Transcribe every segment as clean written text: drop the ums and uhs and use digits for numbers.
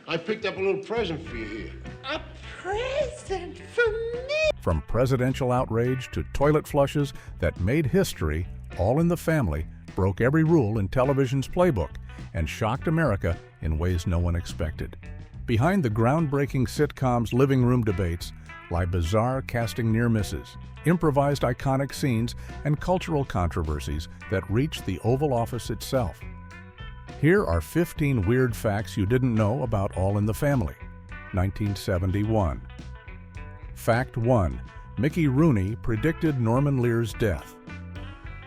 I picked up a little present for you here. A present for me? From presidential outrage to toilet flushes that made history, All in the Family broke every rule in television's playbook and shocked America in ways no one expected. Behind the groundbreaking sitcom's living room debates lie bizarre casting near misses, improvised iconic scenes, and cultural controversies that reached the Oval Office itself. Here are 15 weird facts you didn't know about All in the Family. 1971. Fact 1. Mickey Rooney predicted Norman Lear's death.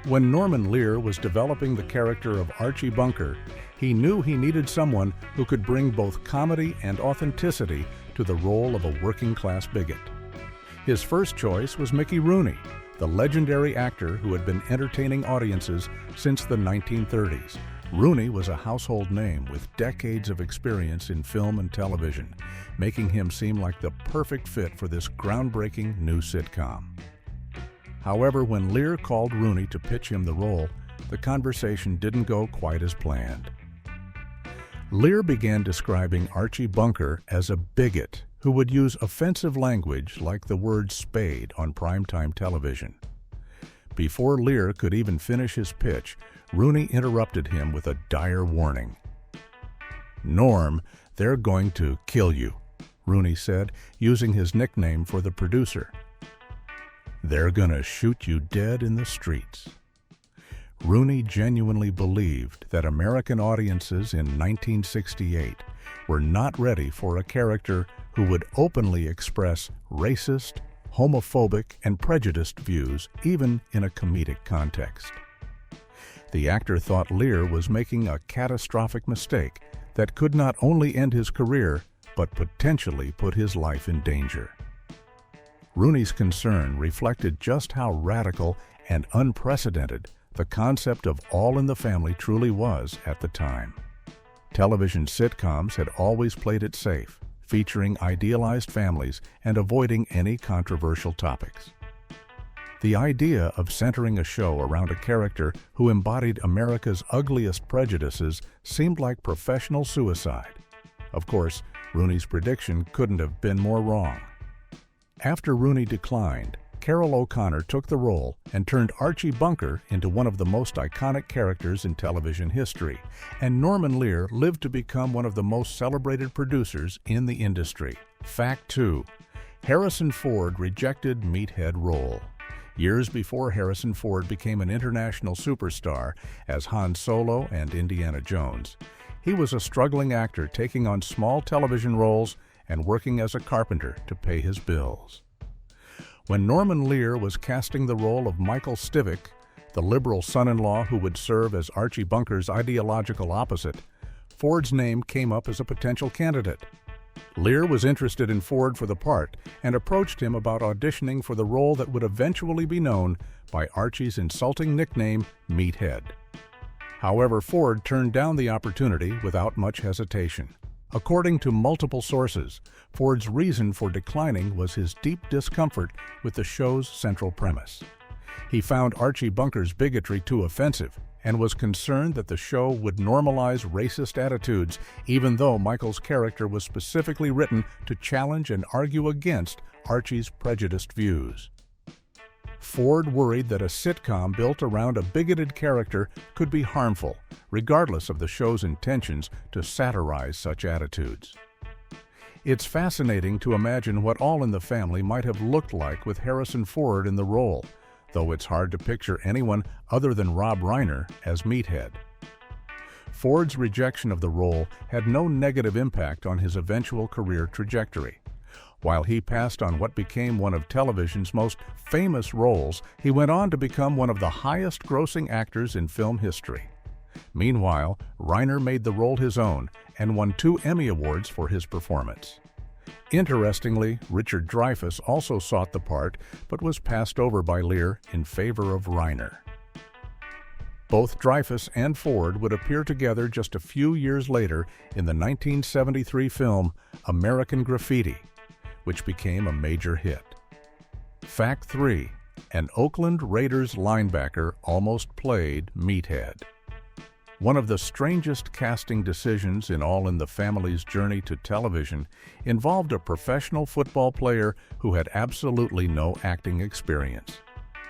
When Norman Lear was developing the character of Archie Bunker, he knew he needed someone who could bring both comedy and authenticity to the role of a working-class bigot. His first choice was Mickey Rooney, the legendary actor who had been entertaining audiences since the 1930s. Rooney was a household name with decades of experience in film and television, making him seem like the perfect fit for this groundbreaking new sitcom. However, when Lear called Rooney to pitch him the role, the conversation didn't go quite as planned. Lear began describing Archie Bunker as a bigot who would use offensive language like the word spade on primetime television. Before Lear could even finish his pitch, Rooney interrupted him with a dire warning. "Norm, they're going to kill you," Rooney said, using his nickname for the producer. "They're gonna shoot you dead in the streets." Rooney genuinely believed that American audiences in 1968 were not ready for a character who would openly express racist, homophobic, and prejudiced views, even in a comedic context. The actor thought Lear was making a catastrophic mistake that could not only end his career, but potentially put his life in danger. Rooney's concern reflected just how radical and unprecedented the concept of All in the Family truly was at the time. Television sitcoms had always played it safe, featuring idealized families and avoiding any controversial topics. The idea of centering a show around a character who embodied America's ugliest prejudices seemed like professional suicide. Of course, Rooney's prediction couldn't have been more wrong. After Rooney declined, Carroll O'Connor took the role and turned Archie Bunker into one of the most iconic characters in television history, and Norman Lear lived to become one of the most celebrated producers in the industry. Fact 2. Harrison Ford rejected meathead role. Years before Harrison Ford became an international superstar as Han Solo and Indiana Jones, he was a struggling actor taking on small television roles and working as a carpenter to pay his bills. When Norman Lear was casting the role of Michael Stivic, the liberal son-in-law who would serve as Archie Bunker's ideological opposite, Ford's name came up as a potential candidate. Lear was interested in Ford for the part and approached him about auditioning for the role that would eventually be known by Archie's insulting nickname, Meathead. However, Ford turned down the opportunity without much hesitation. According to multiple sources, Ford's reason for declining was his deep discomfort with the show's central premise. He found Archie Bunker's bigotry too offensive and was concerned that the show would normalize racist attitudes, even though Michael's character was specifically written to challenge and argue against Archie's prejudiced views. Ford worried that a sitcom built around a bigoted character could be harmful, regardless of the show's intentions to satirize such attitudes. It's fascinating to imagine what All in the Family might have looked like with Harrison Ford in the role, though it's hard to picture anyone other than Rob Reiner as Meathead. Ford's rejection of the role had no negative impact on his eventual career trajectory. While he passed on what became one of television's most famous roles, he went on to become one of the highest-grossing actors in film history. Meanwhile, Reiner made the role his own and won 2 Emmy Awards for his performance. Interestingly, Richard Dreyfuss also sought the part but was passed over by Lear in favor of Reiner. Both Dreyfuss and Ford would appear together just a few years later in the 1973 film American Graffiti, which became a major hit. Fact 3. An Oakland Raiders linebacker almost played Meathead. One of the strangest casting decisions in All in the Family's journey to television involved a professional football player who had absolutely no acting experience.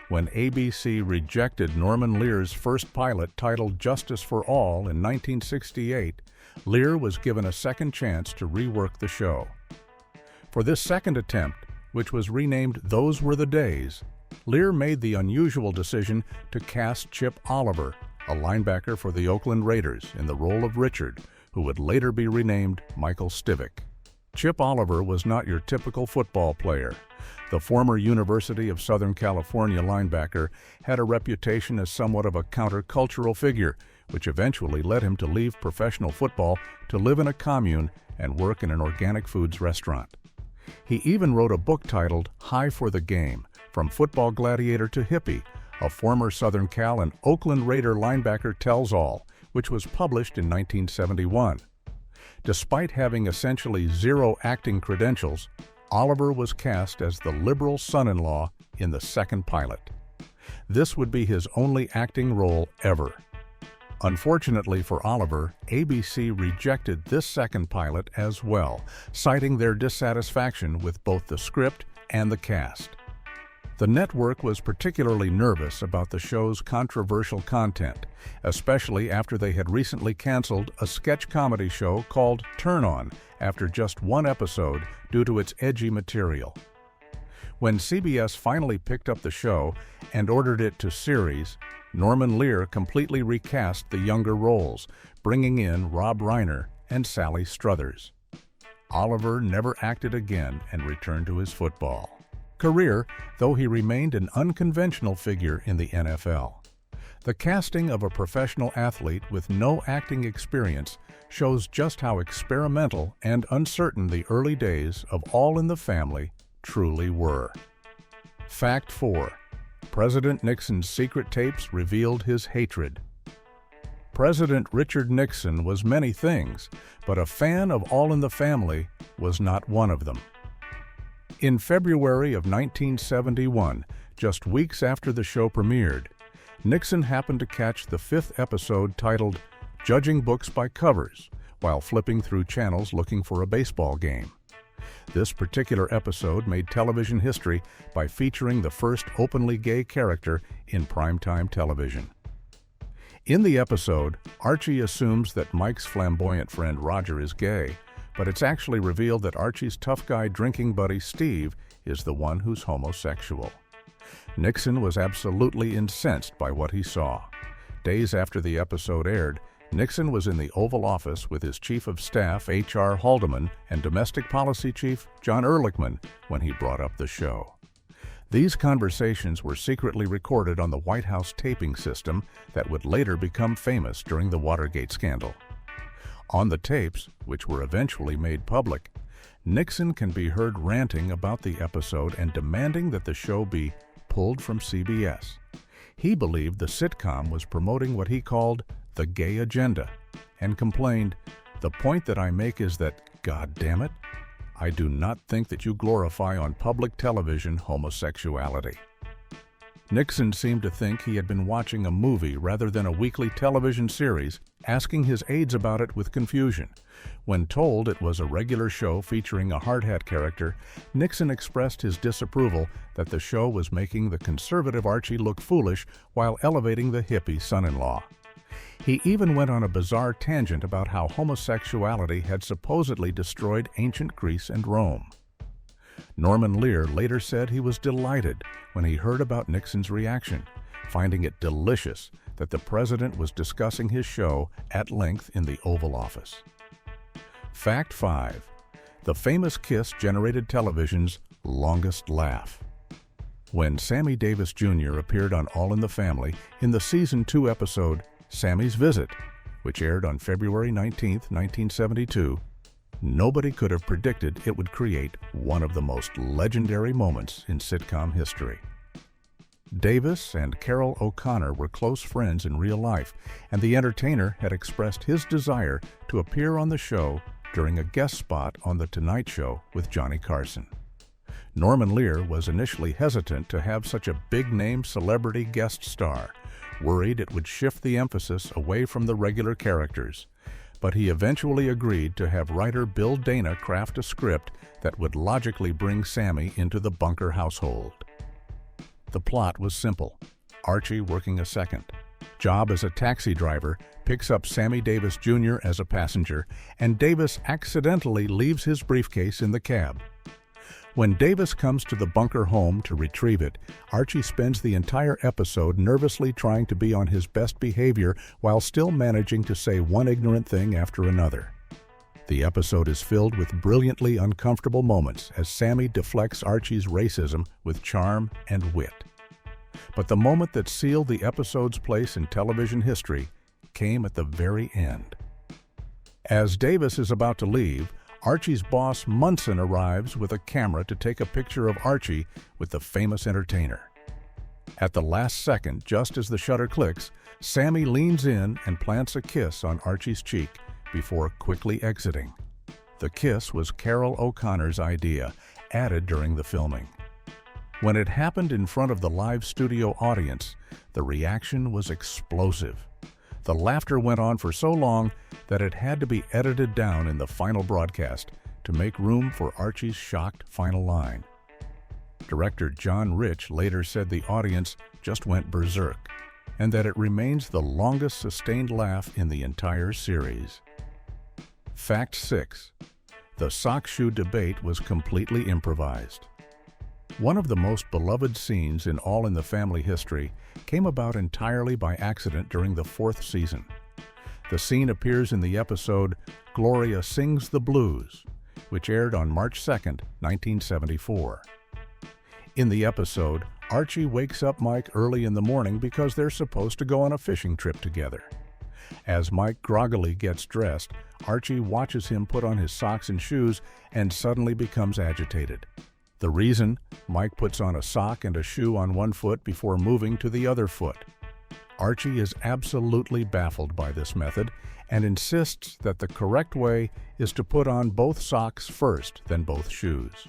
When ABC rejected Norman Lear's first pilot titled Justice for All in 1968, Lear was given a second chance to rework the show. For this second attempt, which was renamed Those Were the Days, Lear made the unusual decision to cast Chip Oliver, a linebacker for the Oakland Raiders, in the role of Richard, who would later be renamed Michael Stivic. Chip Oliver was not your typical football player. The former University of Southern California linebacker had a reputation as somewhat of a countercultural figure, which eventually led him to leave professional football to live in a commune and work in an organic foods restaurant. He even wrote a book titled High for the Game, From Football Gladiator to Hippie, a former Southern Cal and Oakland Raider linebacker tells all, which was published in 1971. Despite having essentially zero acting credentials, Oliver was cast as the liberal son-in-law in the second pilot. This would be his only acting role ever. Unfortunately for Oliver, ABC rejected this second pilot as well, citing their dissatisfaction with both the script and the cast. The network was particularly nervous about the show's controversial content, especially after they had recently canceled a sketch comedy show called Turn On after just one episode due to its edgy material. When CBS finally picked up the show and ordered it to series, Norman Lear completely recast the younger roles, bringing in Rob Reiner and Sally Struthers. Oliver never acted again and returned to his football career, though he remained an unconventional figure in the NFL. The casting of a professional athlete with no acting experience shows just how experimental and uncertain the early days of All in the Family truly were. Fact 4. President Nixon's secret tapes revealed his hatred. President Richard Nixon was many things, but a fan of All in the Family was not one of them. In February of 1971, just weeks after the show premiered, Nixon happened to catch the 5th episode titled Judging Books by Covers while flipping through channels looking for a baseball game. This particular episode made television history by featuring the first openly gay character in primetime television. In the episode, Archie assumes that Mike's flamboyant friend Roger is gay, but it's actually revealed that Archie's tough guy drinking buddy Steve is the one who's homosexual. Nixon was absolutely incensed by what he saw. Days after the episode aired, Nixon was in the Oval Office with his Chief of Staff, H.R. Haldeman, and Domestic Policy Chief, John Ehrlichman, when he brought up the show. These conversations were secretly recorded on the White House taping system that would later become famous during the Watergate scandal. On the tapes, which were eventually made public, Nixon can be heard ranting about the episode and demanding that the show be pulled from CBS. He believed the sitcom was promoting what he called the gay agenda, and complained, "The point that I make is that, God damn it, I do not think that you glorify on public television homosexuality." Nixon seemed to think he had been watching a movie rather than a weekly television series, asking his aides about it with confusion. When told it was a regular show featuring a hard hat character, Nixon expressed his disapproval that the show was making the conservative Archie look foolish while elevating the hippie son-in-law. He even went on a bizarre tangent about how homosexuality had supposedly destroyed ancient Greece and Rome. Norman Lear later said he was delighted when he heard about Nixon's reaction, finding it delicious that the president was discussing his show at length in the Oval Office. Fact 5. The famous kiss generated television's longest laugh. When Sammy Davis Jr. appeared on All in the Family in the Season 2 episode Sammy's Visit, which aired on February 19, 1972, nobody could have predicted it would create one of the most legendary moments in sitcom history. Davis and Carol O'Connor were close friends in real life, and the entertainer had expressed his desire to appear on the show during a guest spot on The Tonight Show with Johnny Carson. Norman Lear was initially hesitant to have such a big-name celebrity guest star, worried it would shift the emphasis away from the regular characters, but he eventually agreed to have writer Bill Dana craft a script that would logically bring Sammy into the Bunker household. The plot was simple. Archie, working a second job as a taxi driver, picks up Sammy Davis Jr. as a passenger, and Davis accidentally leaves his briefcase in the cab. When Davis comes to the Bunker home to retrieve it, Archie spends the entire episode nervously trying to be on his best behavior while still managing to say one ignorant thing after another. The episode is filled with brilliantly uncomfortable moments as Sammy deflects Archie's racism with charm and wit. But the moment that sealed the episode's place in television history came at the very end. As Davis is about to leave, Archie's boss Munson arrives with a camera to take a picture of Archie with the famous entertainer. At the last second, just as the shutter clicks, Sammy leans in and plants a kiss on Archie's cheek before quickly exiting. The kiss was Carol O'Connor's idea, added during the filming. When it happened in front of the live studio audience, the reaction was explosive. The laughter went on for so long that it had to be edited down in the final broadcast to make room for Archie's shocked final line. Director John Rich later said the audience just went berserk, and that it remains the longest sustained laugh in the entire series. Fact 6. The sock shoe debate was completely improvised. One of the most beloved scenes in All in the Family history came about entirely by accident during the 4th season. The scene appears in the episode Gloria Sings the Blues, which aired on March 2, 1974. In the episode, Archie wakes up Mike early in the morning because they're supposed to go on a fishing trip together. As Mike groggily gets dressed, Archie watches him put on his socks and shoes and suddenly becomes agitated. The reason? Mike puts on a sock and a shoe on one foot before moving to the other foot. Archie is absolutely baffled by this method and insists that the correct way is to put on both socks first, then both shoes.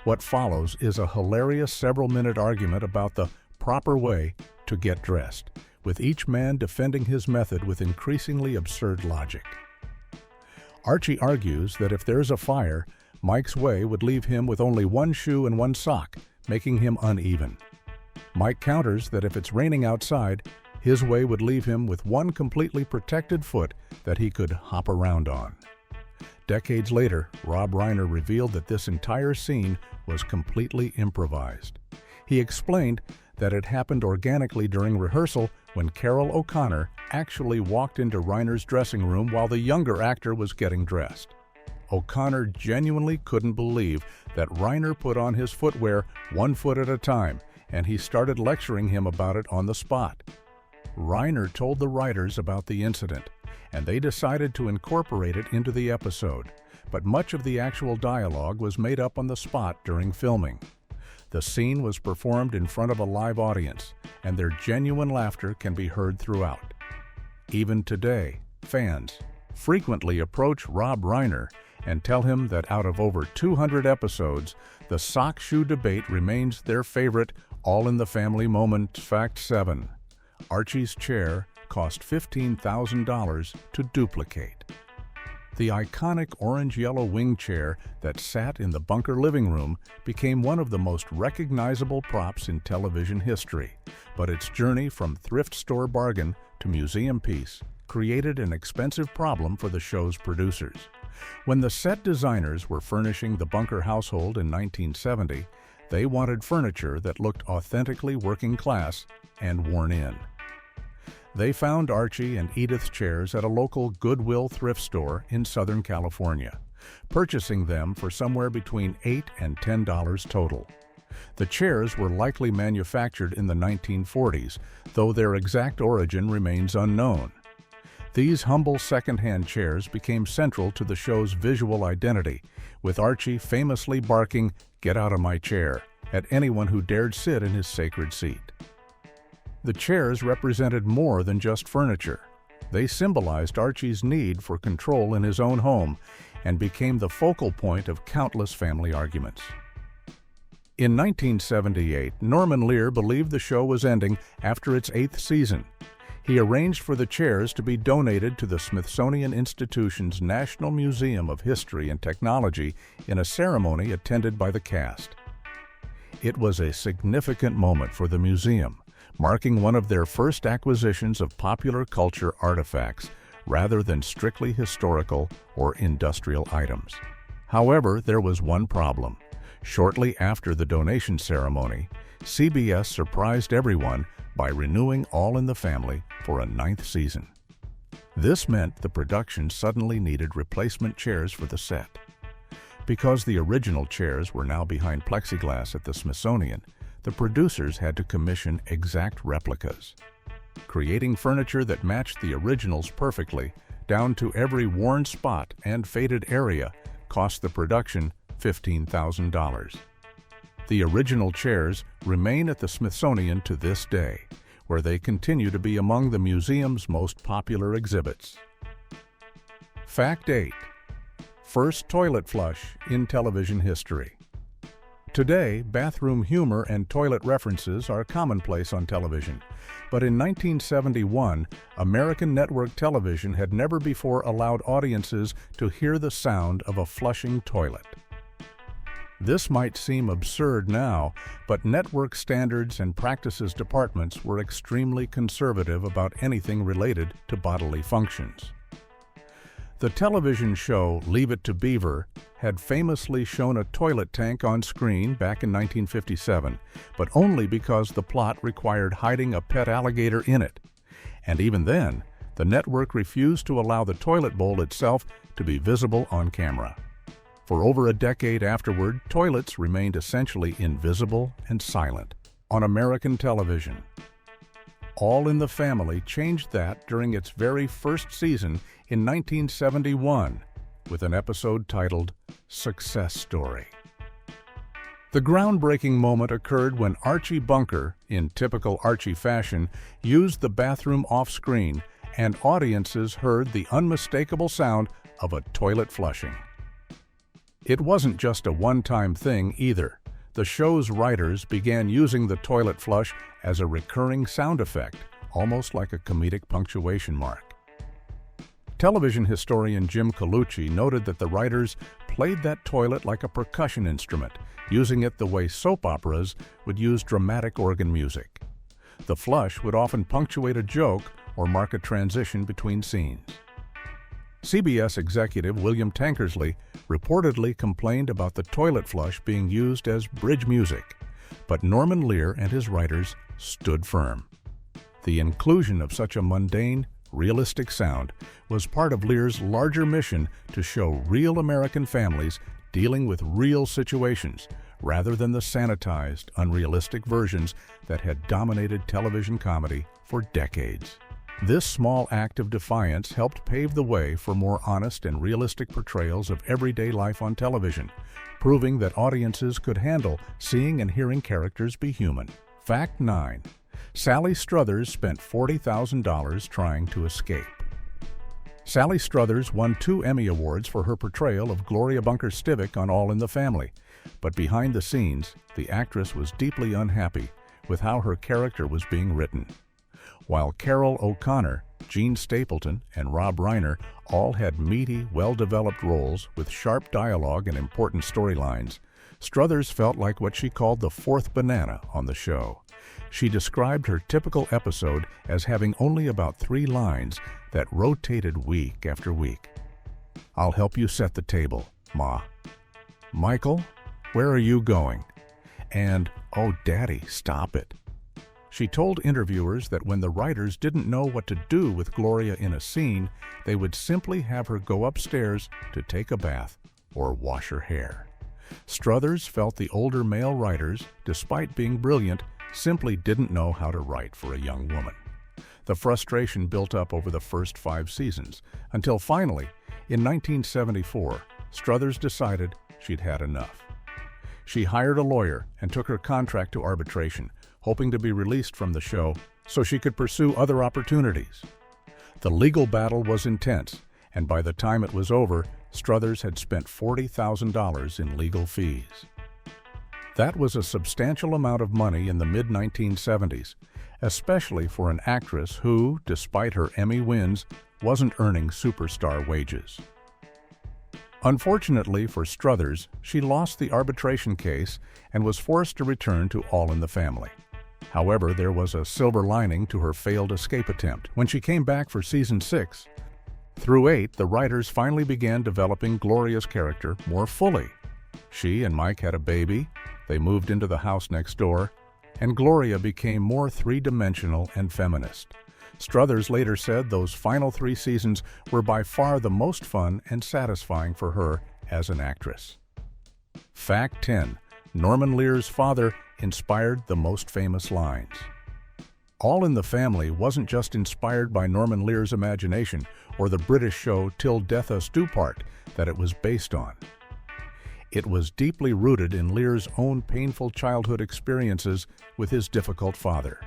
What follows is a hilarious several-minute argument about the proper way to get dressed, with each man defending his method with increasingly absurd logic. Archie argues that if there's a fire, Mike's way would leave him with only one shoe and one sock, making him uneven. Mike counters that if it's raining outside, his way would leave him with one completely protected foot that he could hop around on. Decades later, Rob Reiner revealed that this entire scene was completely improvised. He explained that it happened organically during rehearsal when Carol O'Connor actually walked into Reiner's dressing room while the younger actor was getting dressed. O'Connor genuinely couldn't believe that Reiner put on his footwear one foot at a time, and he started lecturing him about it on the spot. Reiner told the writers about the incident, and they decided to incorporate it into the episode, but much of the actual dialogue was made up on the spot during filming. The scene was performed in front of a live audience, and their genuine laughter can be heard throughout. Even today, fans frequently approach Rob Reiner and tell him that out of over 200 episodes, the sock shoe debate remains their favorite All in the Family moment. Fact 7. Archie's chair cost $15,000 to duplicate. The iconic orange-yellow wing chair that sat in the Bunker living room became one of the most recognizable props in television history, but its journey from thrift store bargain to museum piece created an expensive problem for the show's producers. When the set designers were furnishing the Bunker household in 1970, they wanted furniture that looked authentically working class and worn in. They found Archie and Edith's chairs at a local Goodwill thrift store in Southern California, purchasing them for somewhere between $8 and $10 total. The chairs were likely manufactured in the 1940s, though their exact origin remains unknown. These humble second-hand chairs became central to the show's visual identity, with Archie famously barking, "Get out of my chair," at anyone who dared sit in his sacred seat. The chairs represented more than just furniture. They symbolized Archie's need for control in his own home and became the focal point of countless family arguments. In 1978, Norman Lear believed the show was ending after its 8th season. He arranged for the chairs to be donated to the Smithsonian Institution's National Museum of History and Technology in a ceremony attended by the cast. It was a significant moment for the museum, marking one of their first acquisitions of popular culture artifacts rather than strictly historical or industrial items. However, there was one problem. Shortly after the donation ceremony, CBS surprised everyone by renewing All in the Family for a 9th season. This meant the production suddenly needed replacement chairs for the set. Because the original chairs were now behind plexiglass at the Smithsonian, the producers had to commission exact replicas. Creating furniture that matched the originals perfectly, down to every worn spot and faded area, cost the production $15,000. The original chairs remain at the Smithsonian to this day, where they continue to be among the museum's most popular exhibits. Fact 8. First toilet flush in television history. Today, bathroom humor and toilet references are commonplace on television, but in 1971, American network television had never before allowed audiences to hear the sound of a flushing toilet. This might seem absurd now, but network standards and practices departments were extremely conservative about anything related to bodily functions. The television show Leave It to Beaver had famously shown a toilet tank on screen back in 1957, but only because the plot required hiding a pet alligator in it. And even then, the network refused to allow the toilet bowl itself to be visible on camera. For over a decade afterward, toilets remained essentially invisible and silent on American television. All in the Family changed that during its very first season in 1971 with an episode titled Success Story. The groundbreaking moment occurred when Archie Bunker, in typical Archie fashion, used the bathroom off-screen, and audiences heard the unmistakable sound of a toilet flushing. It wasn't just a one-time thing either. The show's writers began using the toilet flush as a recurring sound effect, almost like a comedic punctuation mark. Television historian Jim Colucci noted that the writers played that toilet like a percussion instrument, using it the way soap operas would use dramatic organ music. The flush would often punctuate a joke or mark a transition between scenes. CBS executive William Tankersley reportedly complained about the toilet flush being used as bridge music, but Norman Lear and his writers stood firm. The inclusion of such a mundane, realistic sound was part of Lear's larger mission to show real American families dealing with real situations, rather than the sanitized, unrealistic versions that had dominated television comedy for decades. This small act of defiance helped pave the way for more honest and realistic portrayals of everyday life on television, proving that audiences could handle seeing and hearing characters be human. Fact 9. Sally Struthers spent $40,000 trying to escape. Sally Struthers won 2 Emmy Awards for her portrayal of Gloria Bunker-Stivic on All in the Family, but behind the scenes, the actress was deeply unhappy with how her character was being written. While Carol O'Connor, Gene Stapleton, and Rob Reiner all had meaty, well-developed roles with sharp dialogue and important storylines, Struthers felt like what she called the fourth banana on the show. She described her typical episode as having only about 3 lines that rotated week after week. "I'll help you set the table, Ma." "Michael, where are you going?" And, "Oh, Daddy, stop it." She told interviewers that when the writers didn't know what to do with Gloria in a scene, they would simply have her go upstairs to take a bath or wash her hair. Struthers felt the older male writers, despite being brilliant, simply didn't know how to write for a young woman. The frustration built up over the first 5 seasons, until finally, in 1974, Struthers decided she'd had enough. She hired a lawyer and took her contract to arbitration, hoping to be released from the show so she could pursue other opportunities. The legal battle was intense, and by the time it was over, Struthers had spent $40,000 in legal fees. That was a substantial amount of money in the mid-1970s, especially for an actress who, despite her Emmy wins, wasn't earning superstar wages. Unfortunately for Struthers, she lost the arbitration case and was forced to return to All in the Family. However, there was a silver lining to her failed escape attempt when she came back for season 6. Through 8, the writers finally began developing Gloria's character more fully. She and Mike had a baby, they moved into the house next door, and Gloria became more three-dimensional and feminist. Struthers later said those final 3 seasons were by far the most fun and satisfying for her as an actress. Fact 10. Norman Lear's father inspired the most famous lines. All in the Family wasn't just inspired by Norman Lear's imagination or the British show Till Death Us Do Part that it was based on. It was deeply rooted in Lear's own painful childhood experiences with his difficult father.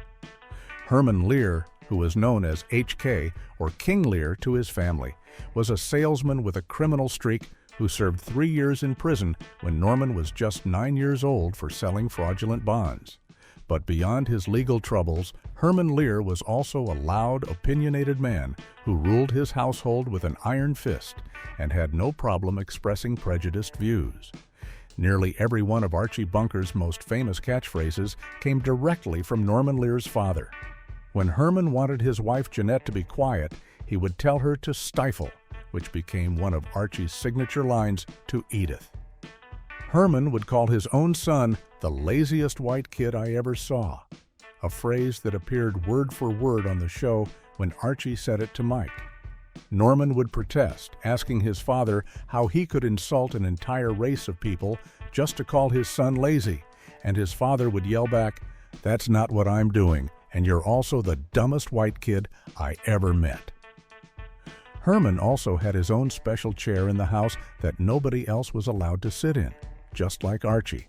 Herman Lear, who was known as HK or King Lear to his family, was a salesman with a criminal streak who served 3 years in prison when Norman was just 9 years old for selling fraudulent bonds. But beyond his legal troubles, Herman Lear was also a loud, opinionated man who ruled his household with an iron fist and had no problem expressing prejudiced views. Nearly every one of Archie Bunker's most famous catchphrases came directly from Norman Lear's father. When Herman wanted his wife Jeanette to be quiet, he would tell her to stifle, which became one of Archie's signature lines to Edith. Herman would call his own son the laziest white kid I ever saw, a phrase that appeared word for word on the show when Archie said it to Mike. Norman would protest, asking his father how he could insult an entire race of people just to call his son lazy, and his father would yell back, "That's not what I'm doing, and you're also the dumbest white kid I ever met." Herman also had his own special chair in the house that nobody else was allowed to sit in, just like Archie.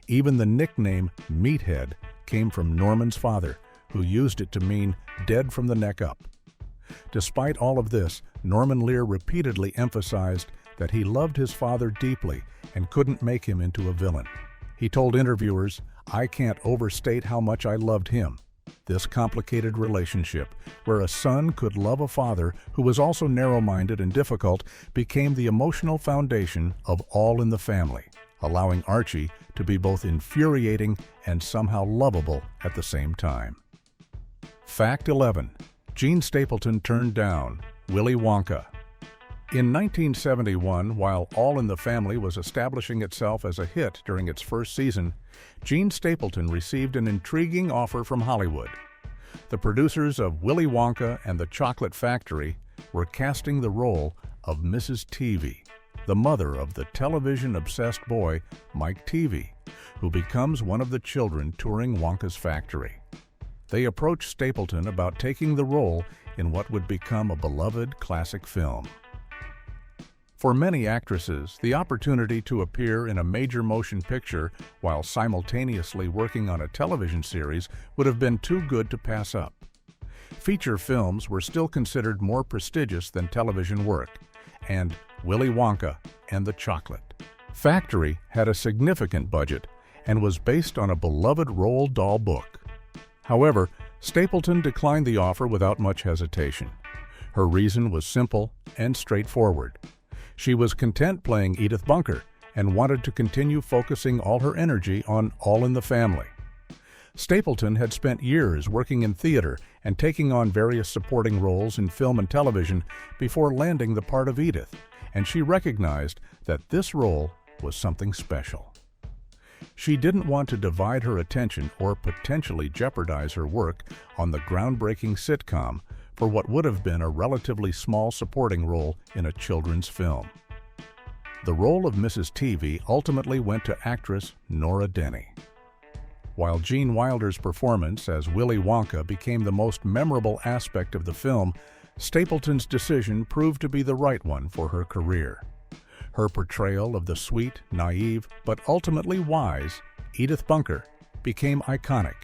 Even the nickname Meathead came from Norman's father, who used it to mean dead from the neck up. Despite all of this, Norman Lear repeatedly emphasized that he loved his father deeply and couldn't make him into a villain. He told interviewers, "I can't overstate how much I loved him." This complicated relationship, where a son could love a father who was also narrow-minded and difficult, became the emotional foundation of All in the Family, allowing Archie to be both infuriating and somehow lovable at the same time. Fact 11. Gene Stapleton turned down Willy Wonka. In 1971, while All in the Family was establishing itself as a hit during its first season, Gene Stapleton received an intriguing offer from Hollywood. The producers of Willy Wonka and the Chocolate Factory were casting the role of Mrs. Teavee, the mother of the television-obsessed boy Mike Teavee, who becomes one of the children touring Wonka's factory. They approached Stapleton about taking the role in what would become a beloved classic film. For many actresses, the opportunity to appear in a major motion picture while simultaneously working on a television series would have been too good to pass up. Feature films were still considered more prestigious than television work, and Willy Wonka and the Chocolate Factory had a significant budget and was based on a beloved Roald Dahl book. However, Stapleton declined the offer without much hesitation. Her reason was simple and straightforward. She was content playing Edith Bunker and wanted to continue focusing all her energy on All in the Family. Stapleton had spent years working in theater and taking on various supporting roles in film and television before landing the part of Edith, and she recognized that this role was something special. She didn't want to divide her attention or potentially jeopardize her work on the groundbreaking sitcom for what would have been a relatively small supporting role in a children's film. The role of Mrs. Teavee ultimately went to actress Nora Denny. While Gene Wilder's performance as Willy Wonka became the most memorable aspect of the film, Stapleton's decision proved to be the right one for her career. Her portrayal of the sweet, naive, but ultimately wise Edith Bunker became iconic,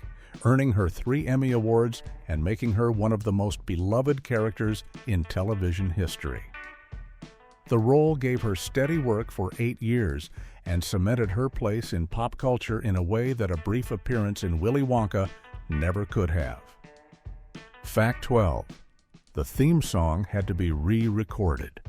earning her 3 Emmy Awards and making her one of the most beloved characters in television history. The role gave her steady work for 8 years and cemented her place in pop culture in a way that a brief appearance in Willy Wonka never could have. Fact 12. The theme song had to be re-recorded.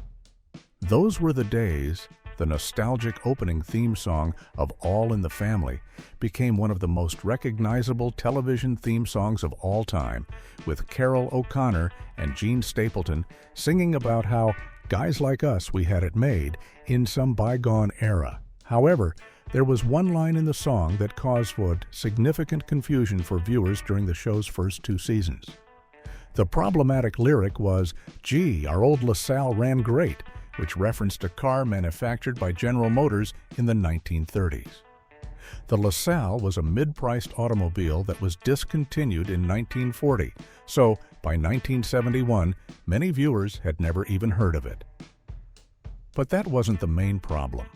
Those Were the Days, the nostalgic opening theme song of All in the Family, became one of the most recognizable television theme songs of all time, with Carol O'Connor and Gene Stapleton singing about how guys like us, we had it made in some bygone era. However, there was one line in the song that caused significant confusion for viewers during the show's first 2 seasons. The problematic lyric was, "Gee, our old LaSalle ran great," which referenced a car manufactured by General Motors in the 1930s. The LaSalle was a mid-priced automobile that was discontinued in 1940, so by 1971, many viewers had never even heard of it. But that wasn't the main problem.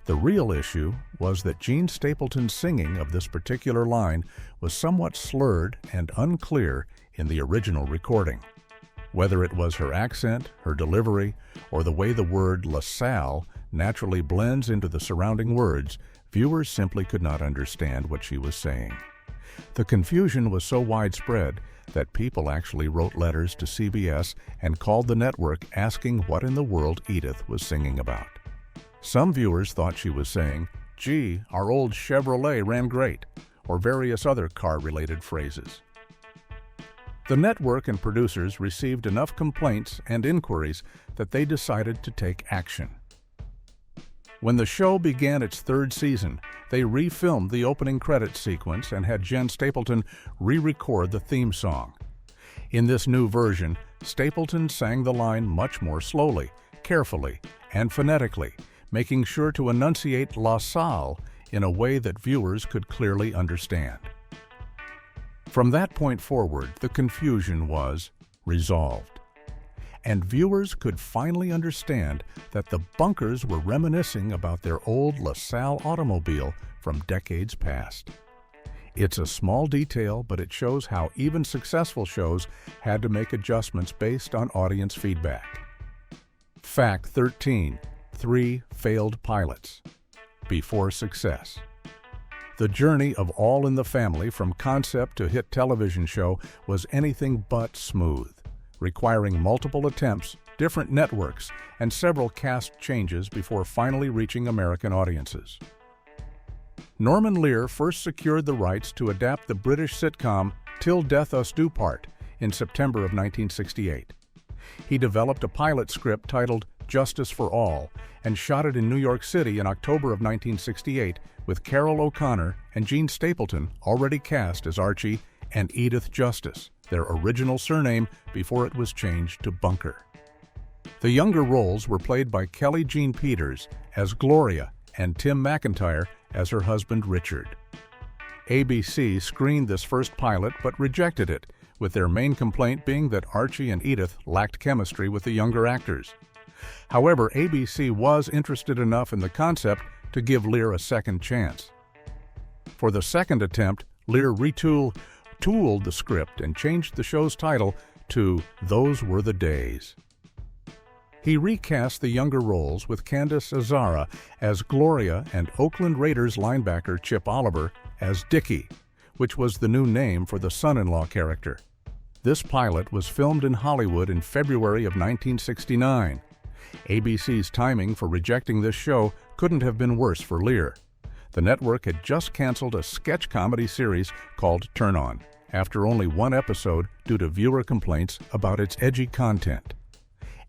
The real issue was that Gene Stapleton's singing of this particular line was somewhat slurred and unclear in the original recording. Whether it was her accent, her delivery, or the way the word LaSalle naturally blends into the surrounding words, viewers simply could not understand what she was saying. The confusion was so widespread that people actually wrote letters to CBS and called the network asking what in the world Edith was singing about. Some viewers thought she was saying, "Gee, our old Chevrolet ran great," or various other car-related phrases. The network and producers received enough complaints and inquiries that they decided to take action. When the show began its 3rd season, they refilmed the opening credits sequence and had Jen Stapleton re-record the theme song. In this new version, Stapleton sang the line much more slowly, carefully, and phonetically, making sure to enunciate LaSalle in a way that viewers could clearly understand. From that point forward, the confusion was resolved, and viewers could finally understand that the Bunkers were reminiscing about their old LaSalle automobile from decades past. It's a small detail, but it shows how even successful shows had to make adjustments based on audience feedback. Fact 13. 3 failed pilots before success. The journey of All in the Family from concept to hit television show was anything but smooth, requiring multiple attempts, different networks, and several cast changes before finally reaching American audiences. Norman Lear first secured the rights to adapt the British sitcom Till Death Us Do Part in September of 1968. He developed a pilot script titled Justice for All and shot it in New York City in October of 1968 with Carol O'Connor and Gene Stapleton already cast as Archie and Edith Justice, their original surname before it was changed to Bunker. The younger roles were played by Kelly Jean Peters as Gloria and Tim McIntyre as her husband Richard. ABC screened this first pilot but rejected it, with their main complaint being that Archie and Edith lacked chemistry with the younger actors. However, ABC was interested enough in the concept to give Lear a second chance. For the second attempt, Lear retooled the script and changed the show's title to Those Were the Days. He recast the younger roles with Candace Azara as Gloria and Oakland Raiders linebacker Chip Oliver as Dickie, which was the new name for the son-in-law character. This pilot was filmed in Hollywood in February of 1969. ABC's timing for rejecting this show couldn't have been worse for Lear. The network had just canceled a sketch comedy series called Turn On, after only 1 episode due to viewer complaints about its edgy content.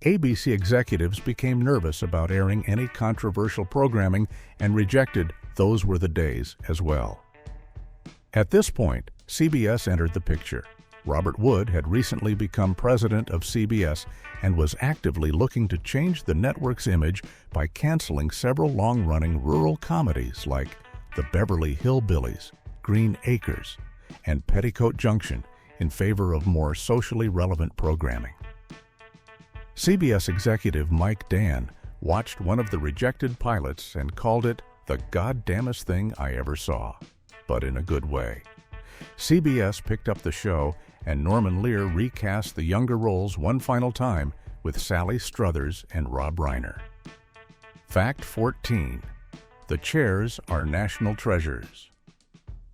ABC executives became nervous about airing any controversial programming and rejected Those Were the Days as well. At this point, CBS entered the picture. Robert Wood had recently become president of CBS and was actively looking to change the network's image by canceling several long-running rural comedies like The Beverly Hillbillies, Green Acres, and Petticoat Junction in favor of more socially relevant programming. CBS executive Mike Dan watched one of the rejected pilots and called it the goddamnest thing I ever saw, but in a good way. CBS picked up the show, and Norman Lear recast the younger roles one final time with Sally Struthers and Rob Reiner. Fact 14. The chairs are national treasures.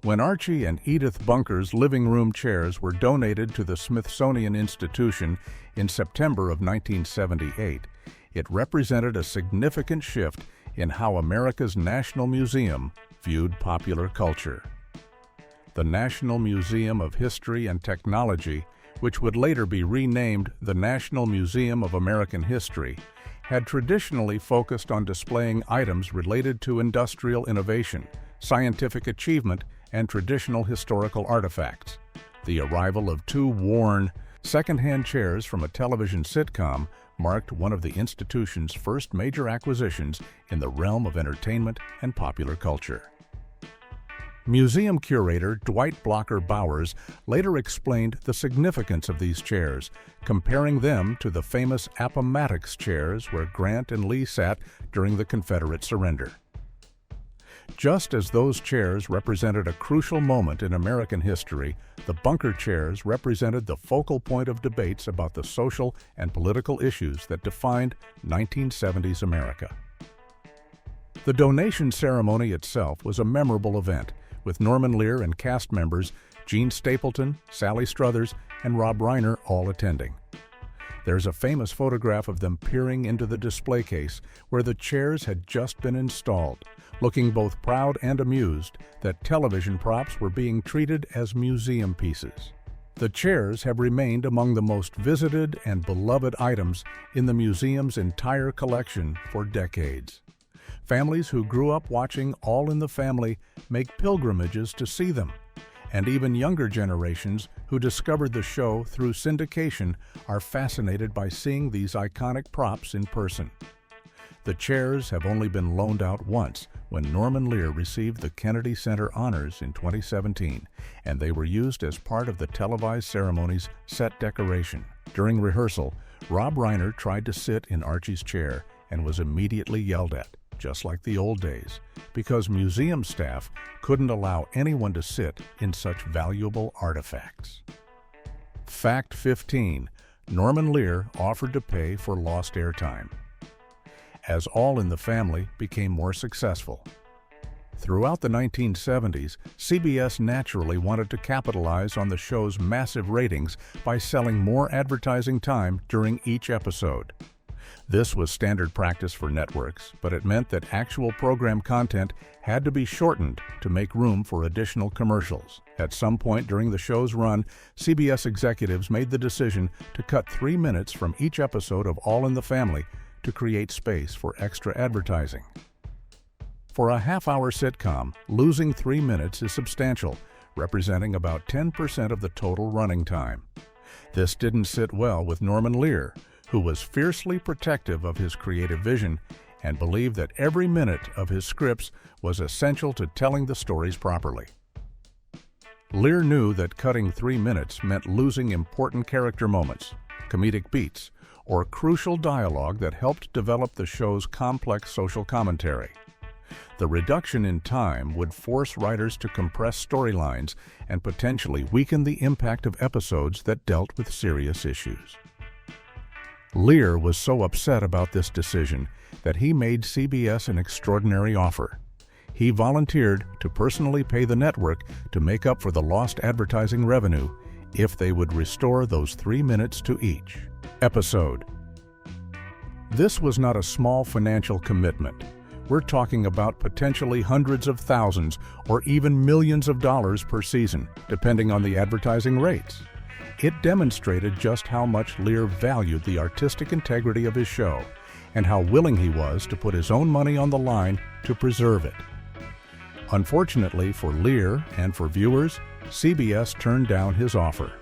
When Archie and Edith Bunker's living room chairs were donated to the Smithsonian Institution in September of 1978, it represented a significant shift in how America's National Museum viewed popular culture. The National Museum of History and Technology, which would later be renamed the National Museum of American History, had traditionally focused on displaying items related to industrial innovation, scientific achievement, and traditional historical artifacts. The arrival of two worn, second-hand chairs from a television sitcom marked one of the institution's first major acquisitions in the realm of entertainment and popular culture. Museum curator Dwight Blocker Bowers later explained the significance of these chairs, comparing them to the famous Appomattox chairs where Grant and Lee sat during the Confederate surrender. Just as those chairs represented a crucial moment in American history, the Bunker chairs represented the focal point of debates about the social and political issues that defined 1970s America. The donation ceremony itself was a memorable event, with Norman Lear and cast members Gene Stapleton, Sally Struthers, and Rob Reiner all attending. There's a famous photograph of them peering into the display case where the chairs had just been installed, looking both proud and amused that television props were being treated as museum pieces. The chairs have remained among the most visited and beloved items in the museum's entire collection for decades. Families who grew up watching All in the Family make pilgrimages to see them, and even younger generations who discovered the show through syndication are fascinated by seeing these iconic props in person. The chairs have only been loaned out once, when Norman Lear received the Kennedy Center Honors in 2017, and they were used as part of the televised ceremony's set decoration. During rehearsal, Rob Reiner tried to sit in Archie's chair and was immediately yelled at, just like the old days, because museum staff couldn't allow anyone to sit in such valuable artifacts. Fact 15. Norman Lear offered to pay for lost airtime. As All in the Family became more successful. Throughout the 1970s, CBS naturally wanted to capitalize on the show's massive ratings by selling more advertising time during each episode. This was standard practice for networks, but it meant that actual program content had to be shortened to make room for additional commercials. At some point during the show's run, CBS executives made the decision to cut 3 minutes from each episode of All in the Family to create space for extra advertising. For a half-hour sitcom, losing 3 minutes is substantial, representing about 10% of the total running time. This didn't sit well with Norman Lear, who was fiercely protective of his creative vision and believed that every minute of his scripts was essential to telling the stories properly. Lear knew that cutting 3 minutes meant losing important character moments, comedic beats, or crucial dialogue that helped develop the show's complex social commentary. The reduction in time would force writers to compress storylines and potentially weaken the impact of episodes that dealt with serious issues. Lear was so upset about this decision that he made CBS an extraordinary offer. He volunteered to personally pay the network to make up for the lost advertising revenue if they would restore those 3 minutes to each episode. This was not a small financial commitment. We're talking about potentially hundreds of thousands or even millions of dollars per season, depending on the advertising rates. It demonstrated just how much Lear valued the artistic integrity of his show and how willing he was to put his own money on the line to preserve it. Unfortunately for Lear and for viewers, CBS turned down his offer.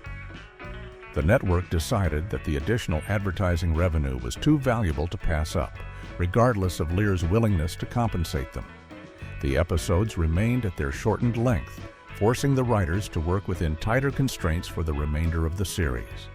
The network decided that the additional advertising revenue was too valuable to pass up, regardless of Lear's willingness to compensate them. The episodes remained at their shortened length, forcing the writers to work within tighter constraints for the remainder of the series.